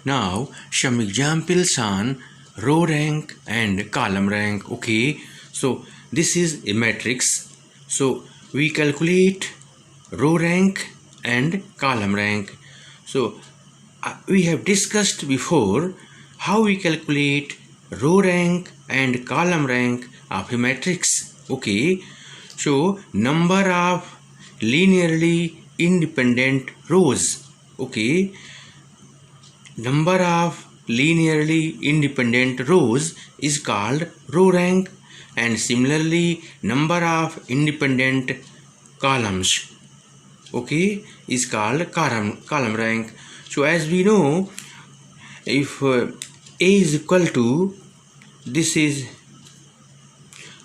Now some examples on row rank and column rank. Okay, so this is a matrix. So we calculate row rank and column rank. So we have discussed before how we calculate row rank and column rank of a matrix. Okay, so number of linearly independent rows. Okay, number of linearly independent rows is called row rank, and similarly number of independent columns, okay, is called column rank. So as we know, if A is equal to, this is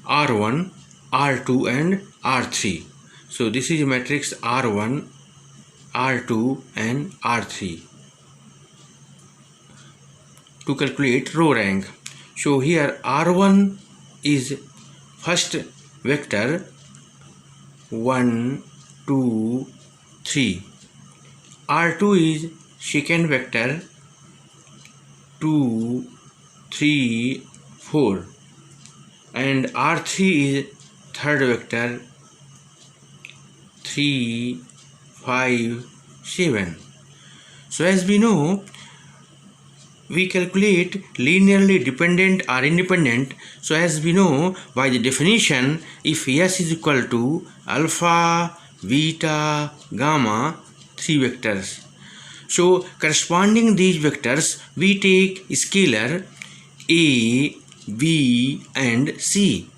R1, R2 and R3. So this is a matrix R1, R2 and R3 to calculate row rank. So here R1 is first vector 1, 2, 3. R2 is second vector 2, 3, 4. And R3 is third vector 3, 5, 7. So as we know, we calculate linearly dependent or independent. So as we know by the definition, if S is equal to alpha, beta, gamma, 3 vectors. So corresponding these vectors, we take scalar A, B and C,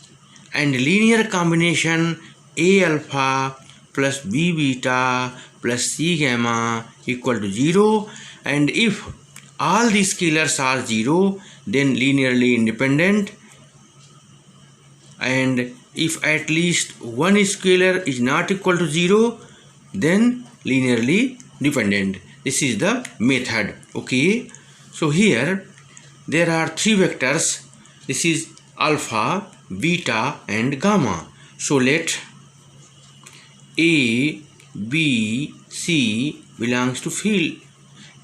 and linear combination A alpha plus B beta plus C gamma equal to 0, and if all the scalars are 0, then linearly independent, and if at least one scalar is not equal to 0, then linearly dependent. This is the method. Okay, so here there are 3 vectors. This is alpha, beta and gamma. So let A, B, C belongs to field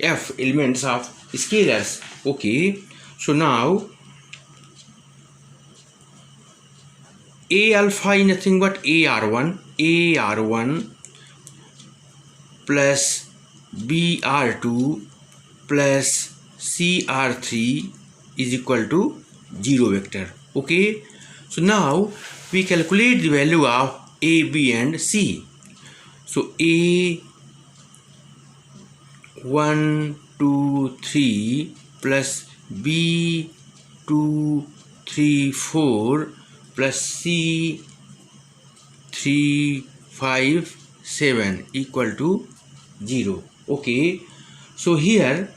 F, elements of scalars. Okay, so now A alpha is nothing but AR1 plus BR2 plus CR3 is equal to 0 vector. Okay, so now we calculate the value of A, B and C. So A 1, 2, 3 plus B 2, 3, 4 plus C 3, 5, 7 equal to 0. Okay, so here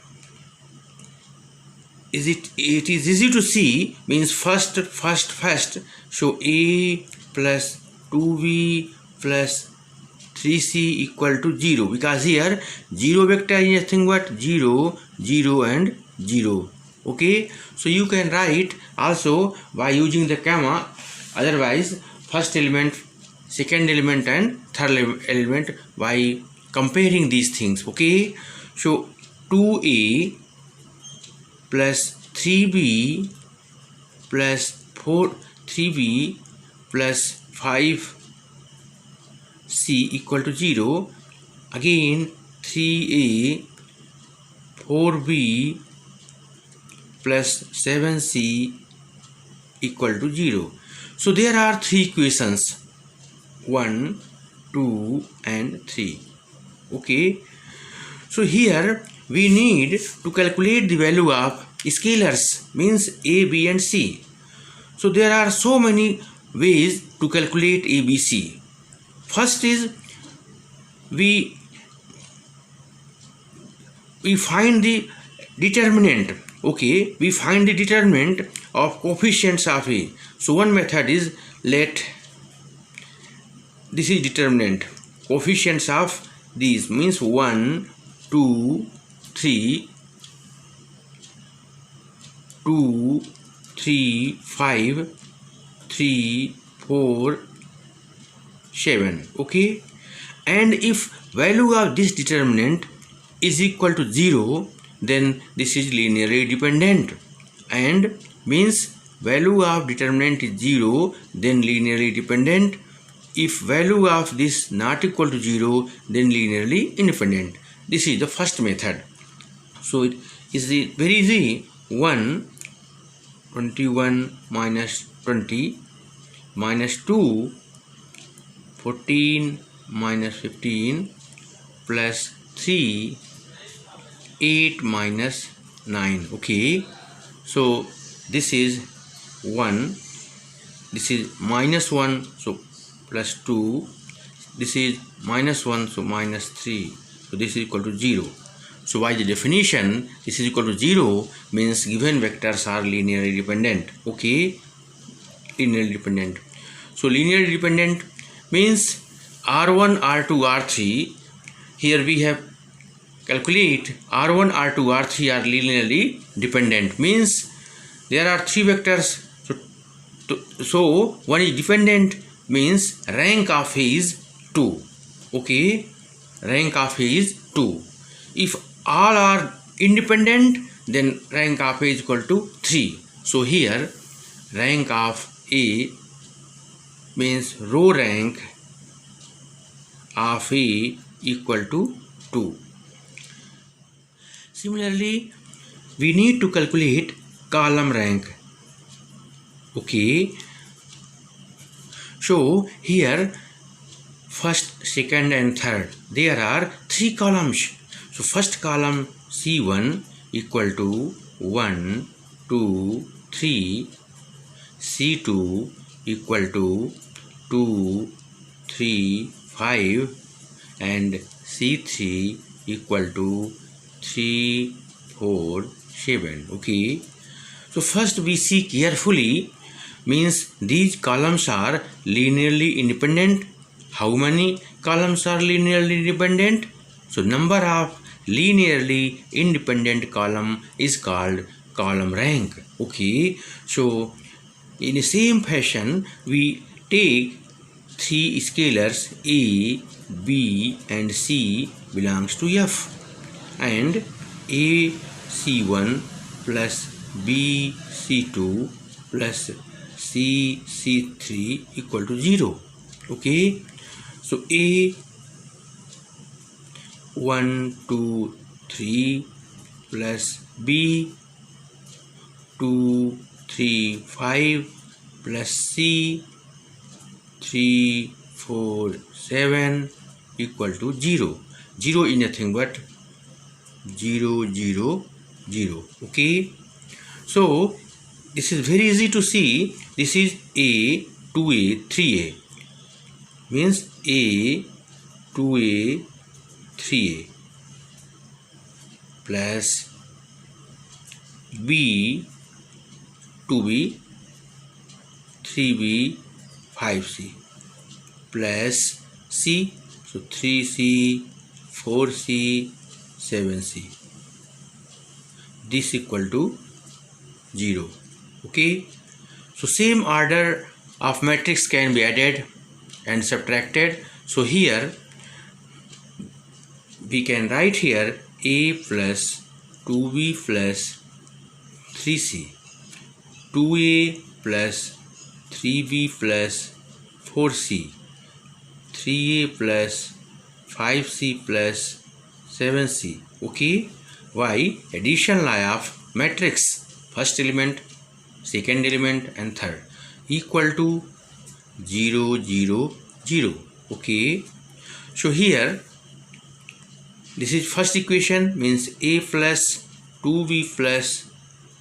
it is easy to see, means first. So A plus 2B plus 3C equal to 0, because here 0 vector is nothing but 0, 0 and 0. Okay, so you can write also by using the comma, otherwise first element, second element and third element by comparing these things. Okay, so 2A plus 3B plus 3B plus 5C equal to 0. Again 3A 4B plus 7C equal to 0. So there are 3 equations, 1, 2 and 3. Okay, so here we need to calculate the value of scalars, means A, B and C. So there are so many ways to calculate A, B, C. First is we find the determinant. Okay, we find the determinant of coefficients of A. So one method is, let this is determinant, coefficients of these, means 1, 2, 3, 2, 3, 5, 3, 4, 7. Okay, and if value of this determinant is equal to 0, then this is linearly dependent, and means value of determinant is 0, then linearly dependent. If value of this not equal to 0, then linearly independent. This is the first method. So it is very easy. 21 minus 20 minus 2, 14 minus 15 plus 3, 8 minus 9. Okay, so this is 1, this is minus 1, so plus 2, this is minus 1, so minus 3, so this is equal to 0. So by the definition, this is equal to 0 means given vectors are linearly dependent. Okay, linearly dependent. So linearly dependent means R1, R2, R3. Here we have calculate R1, R2, R3 are linearly dependent, means there are three vectors. So one is dependent means rank of A is 2. Okay, rank of A is 2. If all are independent, then rank of A is equal to 3. So here rank of A means row rank of A equal to 2. Similarly, we need to calculate column rank. Okay, so here first, second and third, there are 3 columns. So first column C1 equal to 1, 2, 3, C2 equal to 2, 3, 5, and C3 equal to 3, 4, 7. Okay, so first we see carefully, means these columns are linearly independent. How many columns are linearly independent? So number of linearly independent column is called column rank. Okay, so in the same fashion we take 3 scalars A, B and C belongs to F, and A C1 plus B C2 plus C C3 equal to 0. Okay, so A 1, 2, 3 plus B 2, 3, 5 plus C 3, 4, 7 equal to 0. 0 is nothing but 0, 0, 0. Okay, so this is very easy to see. This is A, 2A, 3A, means A, 2A, 3A plus B, 2B, 3B, 5C plus C, so 3C, 4C, 7C. This equal to 0. Okay, so same order of matrix can be added and subtracted. So here we can write here A plus 2B plus 3C, 2A plus 3B plus 4C, 3A plus 5C plus 7C. Okay, why? Addition law of matrix, first element, second element and third equal to 0, 0, 0. Okay, so here this is first equation, means A plus 2B plus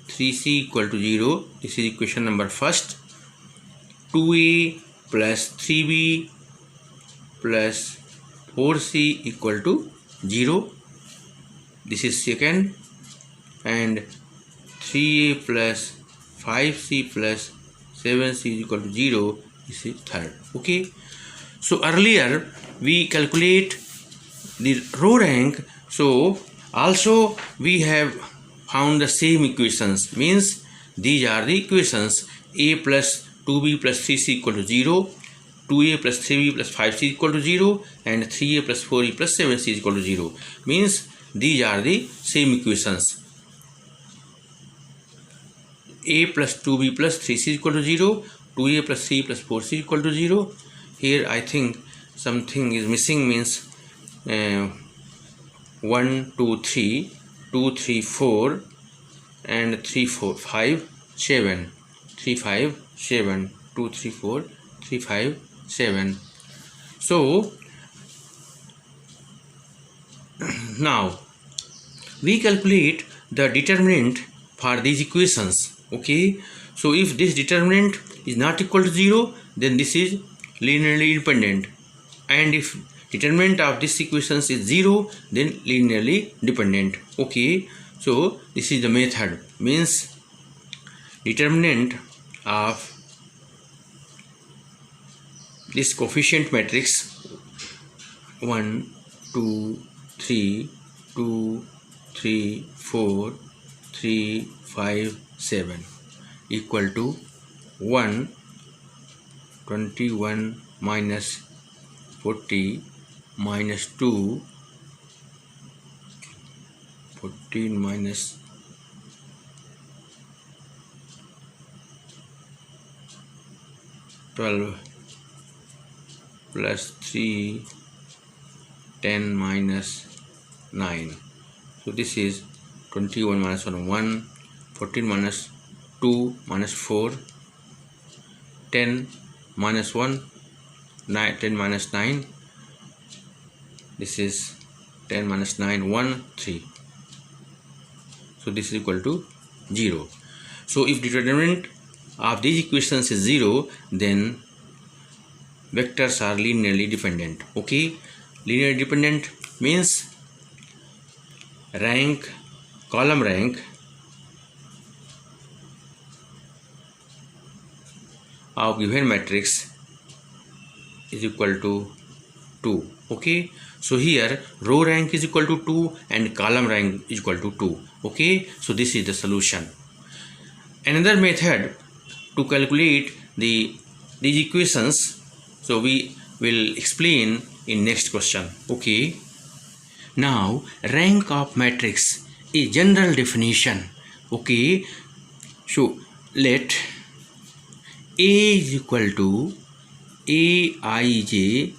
3C equal to 0. This is equation number first. 2A plus 3B plus 4C equal to 0. This is second. And 3A plus 5C plus 7C is equal to 0. This is third. Okay, so earlier we calculate the row rank, so also we have found the same equations, means these are the equations. A plus 2B plus 3C equal to 0, 2A plus 3B plus 5C equal to 0, and 3A plus 4E plus 7C is equal to 0, means these are the same equations. A plus 2b plus 3c is equal to 0, 2a plus 3 plus 4c is equal to 0. Here I think something is missing, means 1, 2, 3, 2, 3, 4 and 3, 4, 5, 7, 3, 5, 7, 2, 3, 4, 3, 5, 7. So now we calculate the determinant for these equations. Okay, so if this determinant is not equal to 0, then this is linearly independent, and if determinant of this equations is 0, then linearly dependent. Okay, so this is the method, means determinant of this coefficient matrix 1, 2, 3, 2, 3, 4, 3, 5, 7 equal to 1, 21 minus 40 minus 2, 14 minus 12 plus 3, 10 minus 9. So this is 21 minus 1, 1, 14 minus 2 minus 4, 10 minus 1, 9, 10 minus 9. This is 10 minus 9, 1, 3. So this is equal to 0. So if determinant of these equations is 0, then vectors are linearly dependent. Okay, linearly dependent means rank, column rank of given matrix is equal to 2. Okay, so here row rank is equal to 2 and column rank is equal to 2. Okay, so this is the solution. Another method to calculate these equations, so we will explain in next question. Okay, now rank of matrix is general definition. Okay, so let A is equal to Aij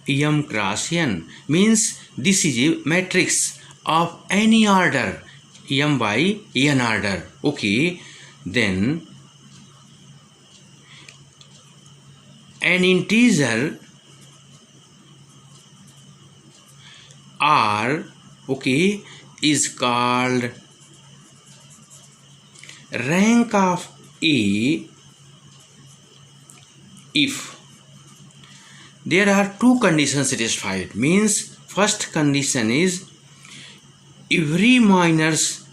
m cross n, means this is a matrix of any order m by n order. Okay, then an integer r, okay, is called rank of A if there are two conditions satisfied. Means first condition is every minus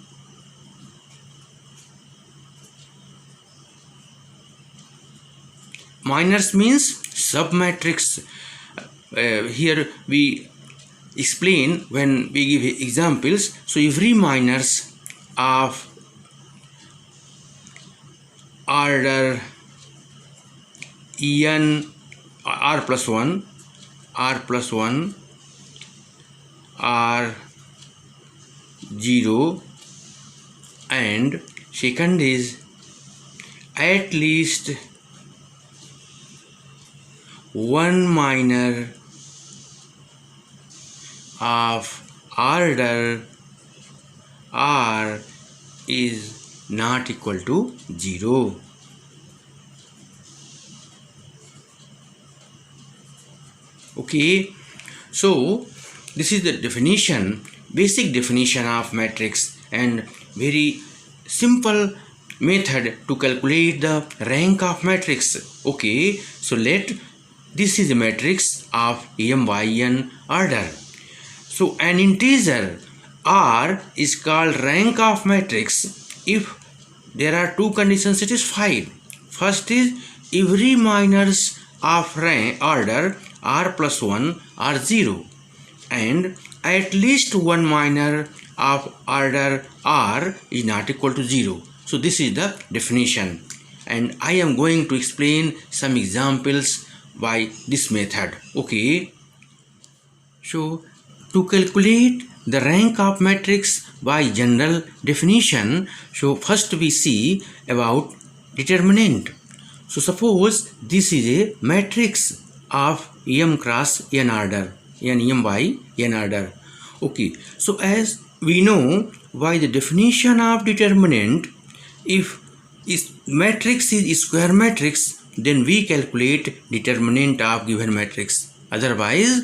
means submatrix. Here we explain when we give examples. So every minus of order n r plus 1, r plus 1, r 0, and second is at least one minor of order r is not equal to 0. Okay, so this is the definition, basic definition of matrix, and very simple method to calculate the rank of matrix. Okay, so this is a matrix of m by n order. So an integer r is called rank of matrix if there are two conditions satisfied. First is every minors of rank order r plus 1 are 0, and at least one minor of order r is not equal to 0. So this is the definition, and I am going to explain some examples by this method. Okay, so to calculate the rank of matrix by general definition, so first we see about determinant. So suppose this is a matrix of m cross n order, m by n order. Okay, so as we know by the definition of determinant, if matrix is square matrix, then we calculate determinant of given matrix. Otherwise,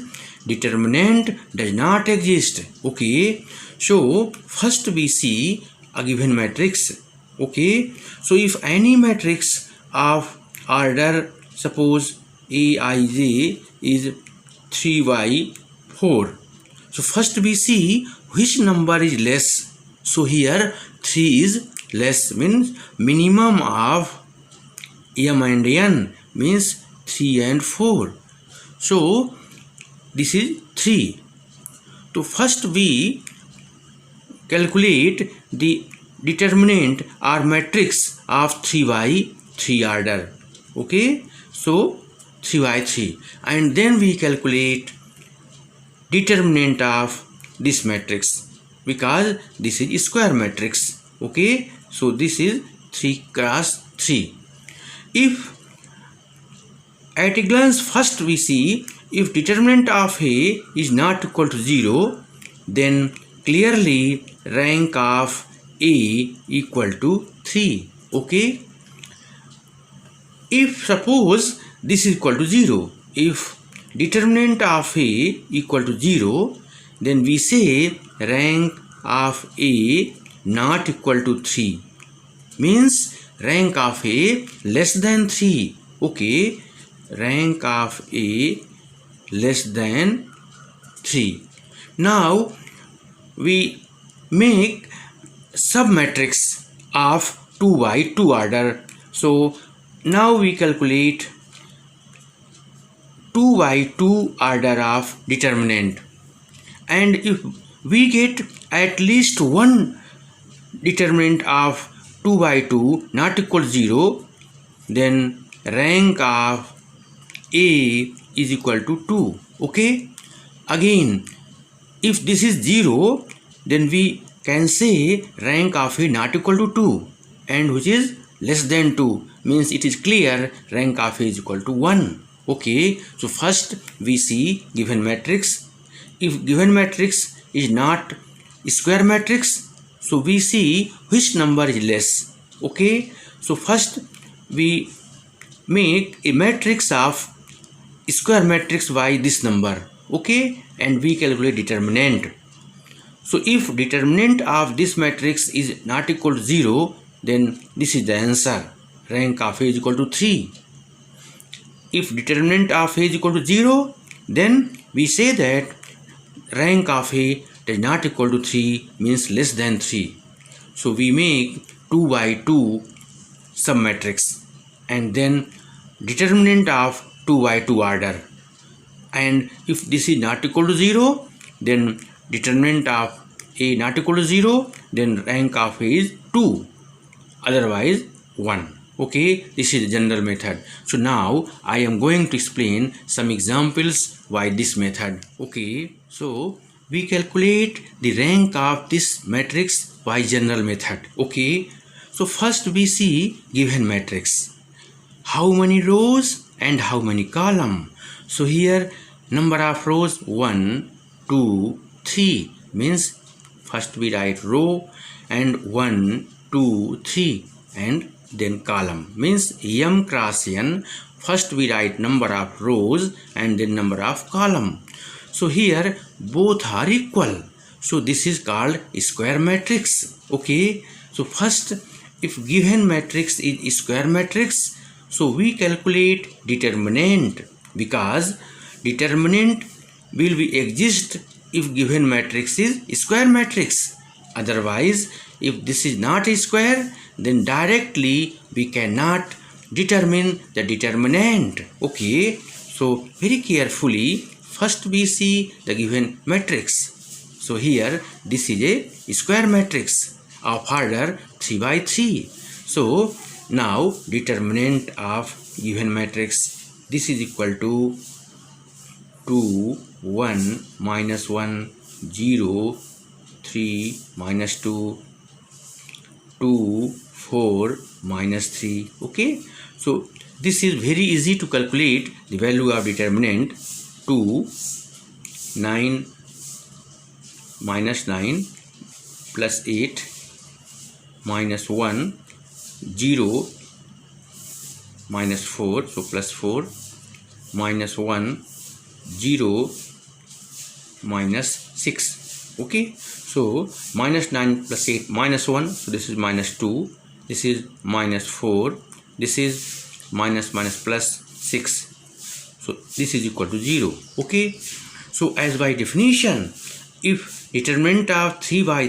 determinant does not exist. Okay, so first we see a given matrix. Okay, so if any matrix of order, suppose Aij is 3 by 4, so first we see which number is less. So here 3 is less, means minimum of m and n, means 3 and 4. So this is 3. So first we calculate the determinant or matrix of 3 by 3 order. Okay, so 3 by 3, and then we calculate determinant of this matrix, because this is square matrix. Okay, so this is 3 cross 3. If at a glance first we see, if determinant of A is not equal to 0, then clearly rank of A equal to 3. Okay, if suppose this is equal to 0, if determinant of A equal to 0, then we say rank of A not equal to 3, means rank of A less than 3. Okay, rank of A less than 3. Now we make submatrix of 2 by 2 order. So now we calculate 2 by 2 order of determinant, and if we get at least one determinant of 2 by 2 not equal to 0, then rank of A is equal to 2. Okay, again if this is 0, then we can say rank of A not equal to 2, and which is less than 2, means it is clear rank of A is equal to 1. Okay, so first we see given matrix. If given matrix is not square matrix, so we see which number is less. Okay, so first we make a matrix of square matrix by this number. Okay, and we calculate determinant. So if determinant of this matrix is not equal to 0, then this is the answer, rank of A is equal to 3. If determinant of A is equal to 0, then we say that rank of A is not equal to 3, means less than 3. So we make 2 by 2 submatrix, and then determinant of 2 by 2 order. And if this is not equal to 0, then determinant of A not equal to 0, then rank of A is 2, otherwise 1. Okay, this is the general method. So now I am going to explain some examples by this method. Okay, so we calculate the rank of this matrix by general method. Okay, so first we see given matrix, how many rows and how many column. So here number of rows 1, 2, 3, means first we write row and 1, 2, 3, and then column, means m cross n. First we write number of rows and then number of column. So here both are equal, so this is called square matrix. Okay, so first if given matrix is square matrix, so we calculate determinant, because determinant will be exist if given matrix is square matrix. Otherwise, if this is not a square, then directly we cannot determine the determinant. Okay, so very carefully first we see the given matrix. So here this is a square matrix of order 3 by 3. So now determinant of given matrix, this is equal to 2, 1, minus 1, 0, 3, minus 2, 2, 4, minus 3. Okay, so this is very easy to calculate the value of determinant. 2, 9, minus 9, plus 8, minus 1, 0, minus 4, so plus 4, minus 1, 0, minus 6. Okay, so minus 9 plus 8, minus 1, so this is minus 2, this is minus 4, this is minus plus 6, so this is equal to 0. Okay, so as by definition, if determinant of 3 by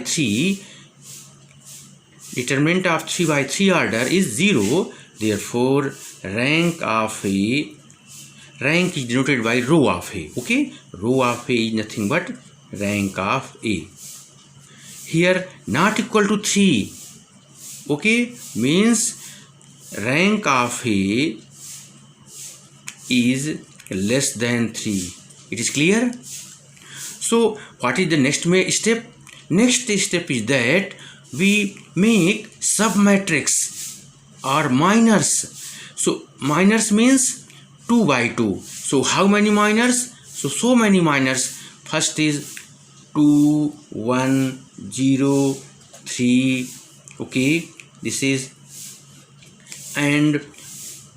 3 order is 0, therefore rank is denoted by row of A. Okay, row of A is nothing but rank of A. Here not equal to 3, okay, means rank of A is less than 3. It is clear? So what is the next step? Next step is that we make submatrix or minors. So minors means 2 by 2. So how many minors? So many minors. First is 2, 1, 0, 3. Okay, this is, and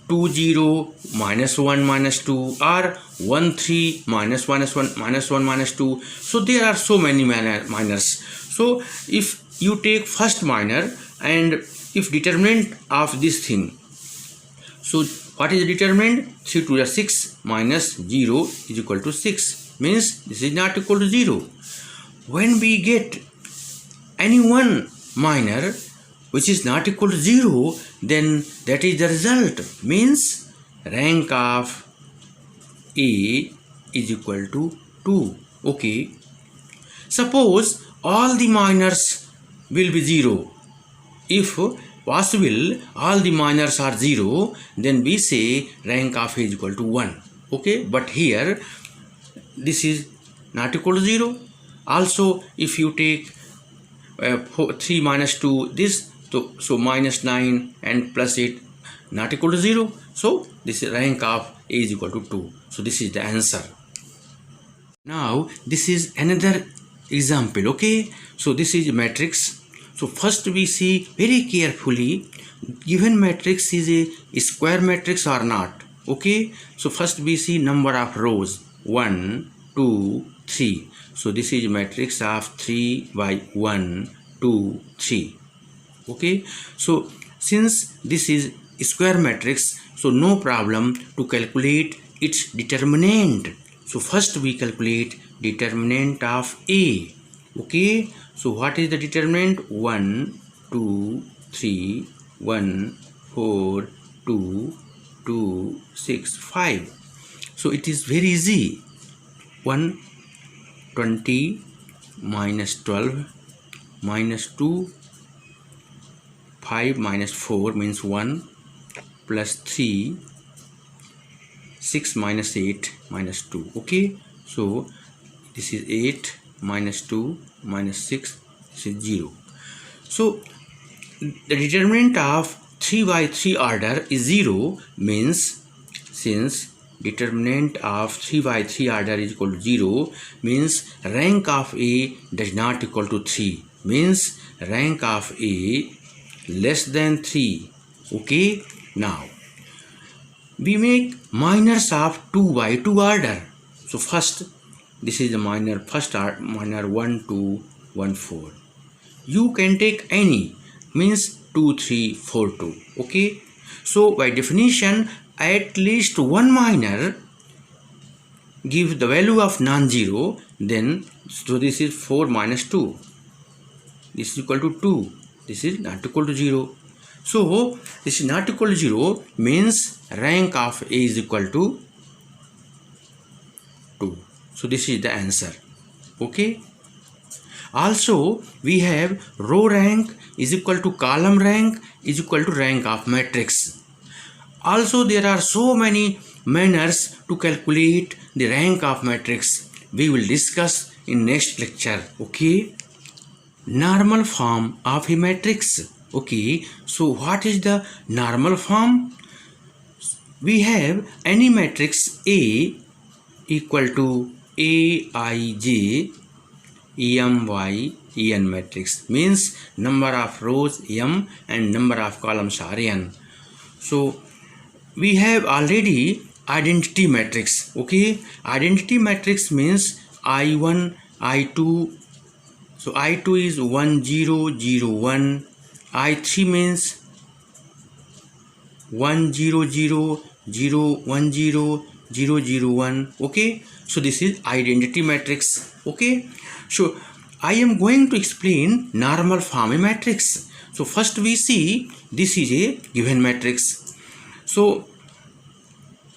2, 0, minus 1, minus 2, or 1, 3, minus 1, minus 1, minus 2. So there are so many minors. So if you take first minor and if determinant of this thing, so what is the determinant? 3 to the 6 minus 0 is equal to 6, means this is not equal to 0. When we get any one minor which is not equal to 0, then that is the result, means rank of A is equal to 2. Okay, suppose all the minors will be 0. If possible all the minors are 0, then we say rank of A is equal to 1. Okay, but here this is not equal to 0. Also if you take 3 minus 2, this, so minus 9 and plus 8 not equal to 0. So this is rank of A is equal to 2. So this is the answer. Now this is another example. Okay, so this is matrix. So first we see very carefully given matrix is a square matrix or not. Okay, so first we see number of rows, 1, 2, 3. So this is matrix of 3 by 1, 2, 3. Okay, so since this is square matrix, so no problem to calculate its determinant. So first we calculate determinant of A. Okay, so what is the determinant? 1, 2, 3, 1, 4, 2, 2, 6, 5. So it is very easy. 1, 20, minus 12, minus 2, 5 minus 4 means 1, plus 3, 6 minus 8 minus 2. Okay, so this is 8 minus 2 minus 6, this is 0. So the determinant of 3 by 3 order is 0, means since determinant of 3 by 3 order is equal to 0, means rank of A does not equal to 3, means rank of A less than 3. Okay, now we make minors of 2 by 2 order. So first this is the minor, first minor 1, 2, 1, 4. You can take any, means 2, 3, 4, 2. Okay, so by definition at least one minor give the value of non-zero, then so this is 4 minus 2, this is equal to 2, this is not equal to 0. So this is not equal to 0, means rank of A is equal to 2. So this is the answer. Okay, also we have row rank is equal to column rank is equal to rank of matrix. Also there are so many manners to calculate the rank of matrix. We will discuss in next lecture. Okay, normal form of a matrix. Okay, so what is the normal form? We have any matrix A equal to Aij EM matrix, means number of rows M and number of columns are N. So we have already identity matrix. Okay, identity matrix means I1, I2. So I2 is 1 0 0 1. I3 means 1 0 0 0 1 0 0 0 1. Okay, so this is identity matrix. Okay, so I am going to explain normal form matrix. So first we see this is a given matrix. So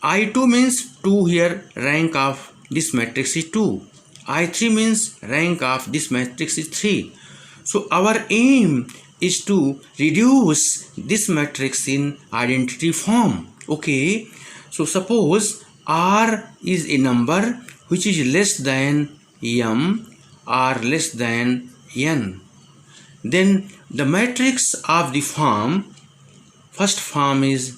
I2 means 2, here rank of this matrix is 2. I3 means rank of this matrix is 3. So our aim is to reduce this matrix in identity form. Okay, so suppose R is a number which is less than M or less than N. Then the matrix of the form, first form is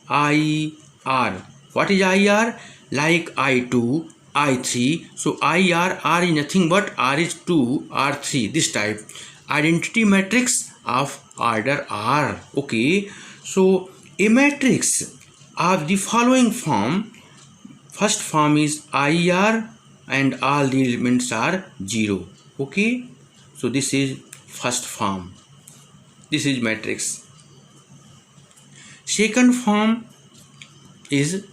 IR. What is IR? Like I2, I3. So IR, R is nothing but R is 2, R3, this type. Identity matrix of order R. Okay, so a matrix of the following form, first form is IR and all the elements are 0. Okay, so this is first form. This is matrix. Second form is,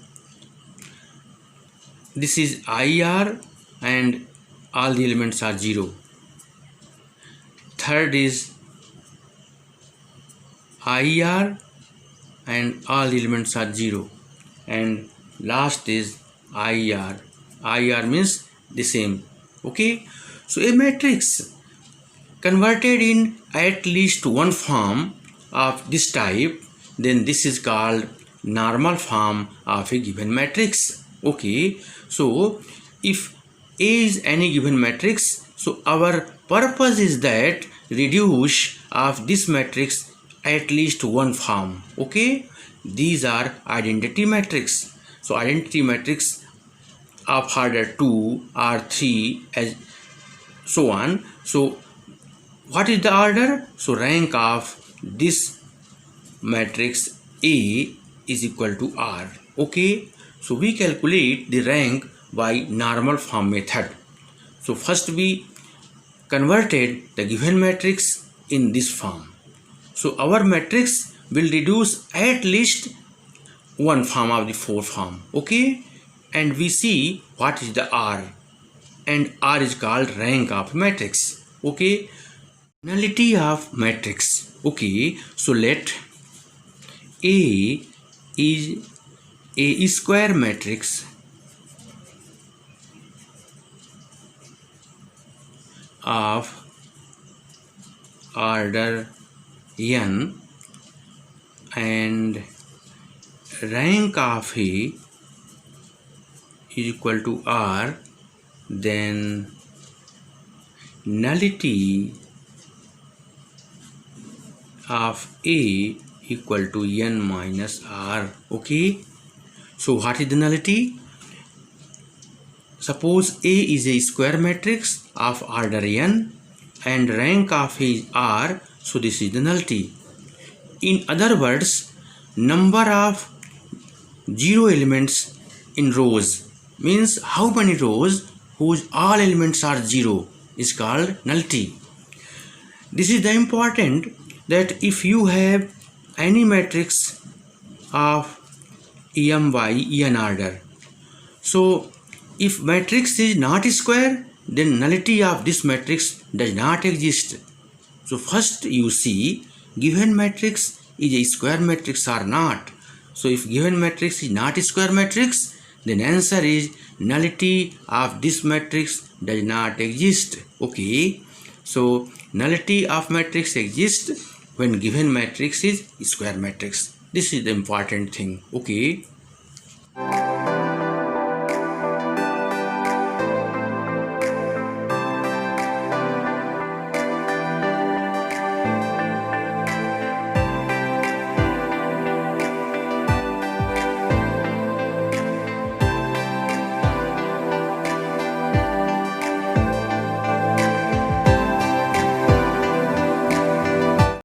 this is IR and all the elements are 0. Third is IR and all the elements are 0. And last is IR. IR means the same. Okay, so a matrix converted in at least one form of this type, then this is called normal form of a given matrix. Okay, so if A is any given matrix, so our purpose is that reduce of this matrix at least one form. Okay, these are identity matrix. So identity matrix of order 2 or 3 as so on. So what is the order? So rank of this matrix A is equal to R. Okay, so we calculate the rank by normal form method. So first we converted the given matrix in this form. So our matrix will reduce at least one form of the 4 form. Okay, and we see what is the R, and R is called rank of matrix. Okay, nullity of matrix. Okay, so let A is a square matrix of order n and rank of A is equal to R, then nullity of A equal to n minus R. Okay, so what is the nullity? Suppose A is a square matrix of order n and rank of A is R, so this is the nullity. In other words, number of 0 elements in rows means how many rows whose all elements are 0 is called nullity. This is the important that if you have any matrix of en order, so if matrix is not square, then nullity of this matrix does not exist. So first you see given matrix is a square matrix or not. So if given matrix is not a square matrix, then answer is nullity of this matrix does not exist. Okay, so nullity of matrix exists when given matrix is square matrix. This is the important thing. Okay.